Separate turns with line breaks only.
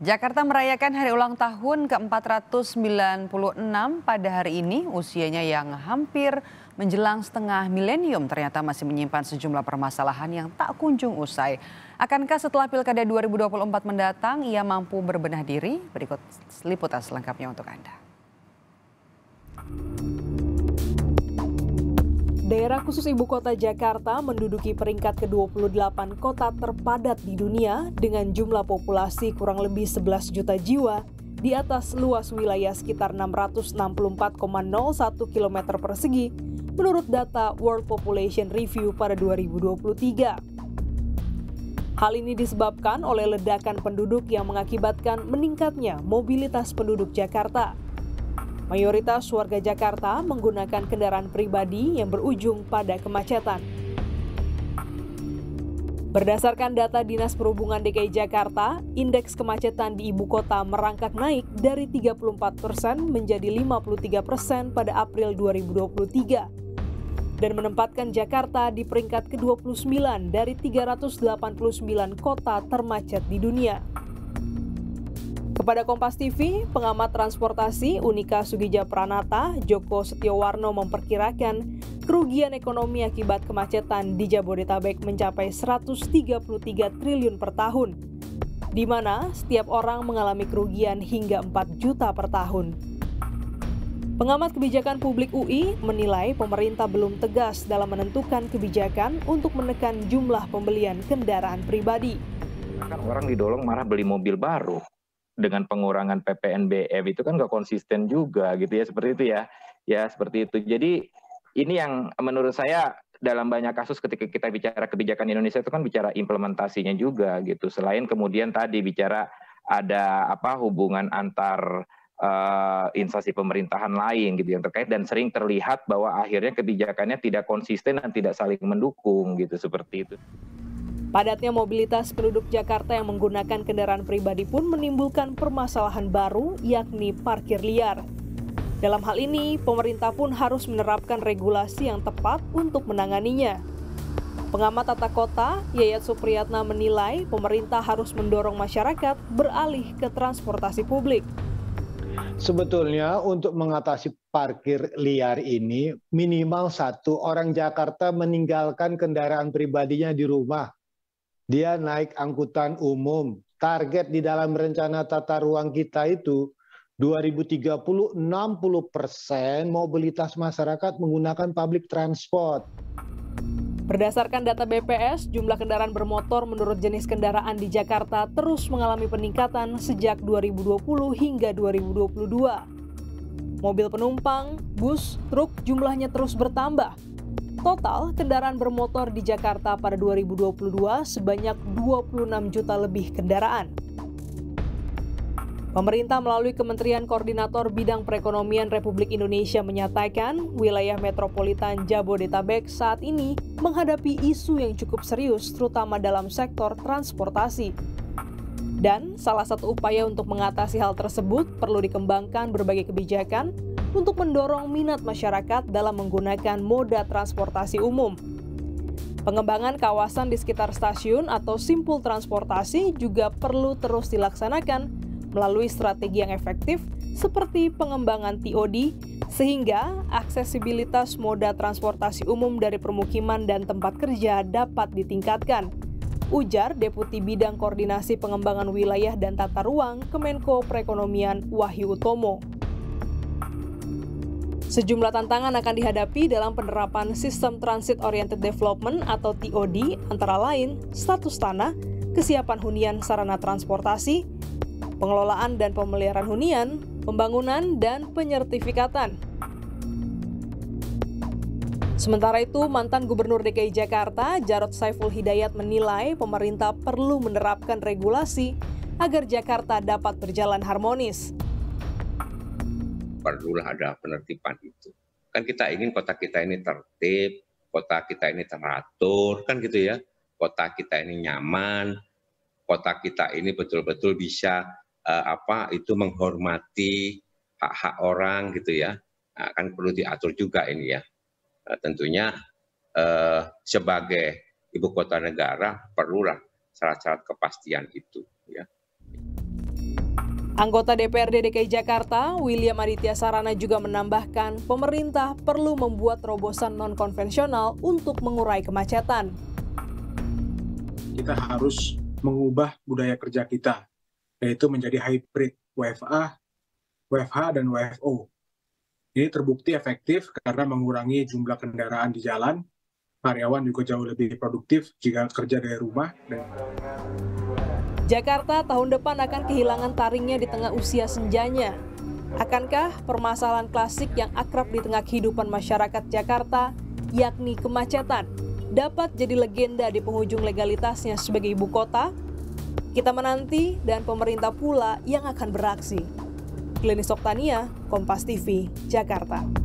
Jakarta merayakan hari ulang tahun ke-496 pada hari ini. Usianya yang hampir menjelang setengah milenium ternyata masih menyimpan sejumlah permasalahan yang tak kunjung usai. Akankah setelah Pilkada 2024 mendatang ia mampu berbenah diri? Berikut liputan selengkapnya untuk Anda.
Daerah khusus ibu kota Jakarta menduduki peringkat ke-28 kota terpadat di dunia dengan jumlah populasi kurang lebih 11 juta jiwa di atas luas wilayah sekitar 664,01 km persegi menurut data World Population Review pada 2023. Hal ini disebabkan oleh ledakan penduduk yang mengakibatkan meningkatnya mobilitas penduduk Jakarta. Mayoritas warga Jakarta menggunakan kendaraan pribadi yang berujung pada kemacetan. Berdasarkan data Dinas Perhubungan DKI Jakarta, indeks kemacetan di ibu kota merangkak naik dari 34% menjadi 53% pada April 2023 dan menempatkan Jakarta di peringkat ke-29 dari 389 kota termacet di dunia. Kepada Kompas TV, pengamat transportasi Unika Sugija Pranata, Joko Setiowarno memperkirakan kerugian ekonomi akibat kemacetan di Jabodetabek mencapai 133 triliun per tahun, di mana setiap orang mengalami kerugian hingga 4 juta per tahun. Pengamat kebijakan publik UI menilai pemerintah belum tegas dalam menentukan kebijakan untuk menekan jumlah pembelian kendaraan pribadi.
Kan orang didorong marah beli mobil baru. Dengan pengurangan PPNBM itu kan nggak konsisten juga gitu ya, seperti itu ya seperti itu. Jadi ini yang menurut saya dalam banyak kasus ketika kita bicara kebijakan Indonesia itu kan bicara implementasinya juga gitu. Selain kemudian tadi bicara ada hubungan antar instansi pemerintahan lain gitu yang terkait, dan sering terlihat bahwa akhirnya kebijakannya tidak konsisten dan tidak saling mendukung gitu, seperti itu.
Padatnya mobilitas penduduk Jakarta yang menggunakan kendaraan pribadi pun menimbulkan permasalahan baru, yakni parkir liar. Dalam hal ini, pemerintah pun harus menerapkan regulasi yang tepat untuk menanganinya. Pengamat tata kota, Yayat Supriyatna menilai pemerintah harus mendorong masyarakat beralih ke transportasi publik.
Sebetulnya untuk mengatasi parkir liar ini, minimal satu orang Jakarta meninggalkan kendaraan pribadinya di rumah. Dia naik angkutan umum. Target di dalam rencana tata ruang kita itu 2030 60% mobilitas masyarakat menggunakan public transport.
Berdasarkan data BPS, jumlah kendaraan bermotor menurut jenis kendaraan di Jakarta terus mengalami peningkatan sejak 2020 hingga 2022. Mobil penumpang, bus, truk jumlahnya terus bertambah. Total kendaraan bermotor di Jakarta pada 2022 sebanyak 26 juta lebih kendaraan. Pemerintah melalui Kementerian Koordinator Bidang Perekonomian Republik Indonesia menyatakan wilayah metropolitan Jabodetabek saat ini menghadapi isu yang cukup serius terutama dalam sektor transportasi. Dan salah satu upaya untuk mengatasi hal tersebut perlu dikembangkan berbagai kebijakan untuk mendorong minat masyarakat dalam menggunakan moda transportasi umum. Pengembangan kawasan di sekitar stasiun atau simpul transportasi juga perlu terus dilaksanakan melalui strategi yang efektif seperti pengembangan TOD, sehingga aksesibilitas moda transportasi umum dari permukiman dan tempat kerja dapat ditingkatkan, ujar Deputi Bidang Koordinasi Pengembangan Wilayah dan Tata Ruang Kemenko Perekonomian Wahyu Utomo. Sejumlah tantangan akan dihadapi dalam penerapan Sistem Transit Oriented Development atau TOD, antara lain status tanah, kesiapan hunian sarana transportasi, pengelolaan dan pemeliharaan hunian, pembangunan, dan penyertifikatan. Sementara itu, mantan Gubernur DKI Jakarta, Jarod Saiful Hidayat menilai pemerintah perlu menerapkan regulasi agar Jakarta dapat berjalan harmonis.
Perlulah ada penertiban itu. Kan kita ingin kota kita ini tertib, kota kita ini teratur, kan gitu ya. Kota kita ini nyaman, kota kita ini betul-betul bisa menghormati hak-hak orang gitu ya. Nah, kan perlu diatur juga ini ya. Tentunya sebagai ibu kota negara perlulah syarat-syarat kepastian itu ya.
Anggota DPRD DKI Jakarta, William Aditya Sarana juga menambahkan pemerintah perlu membuat terobosan non-konvensional untuk mengurai kemacetan.
Kita harus mengubah budaya kerja kita, yaitu menjadi hybrid WFA, WFH, dan WFO. Ini terbukti efektif karena mengurangi jumlah kendaraan di jalan, karyawan juga jauh lebih produktif jika kerja dari rumah.
Jakarta tahun depan akan kehilangan taringnya di tengah usia senjanya. Akankah permasalahan klasik yang akrab di tengah kehidupan masyarakat Jakarta, yakni kemacetan, dapat jadi legenda di penghujung legalitasnya sebagai ibu kota? Kita menanti dan pemerintah pula yang akan beraksi. Glenis Oktania, Kompas TV, Jakarta.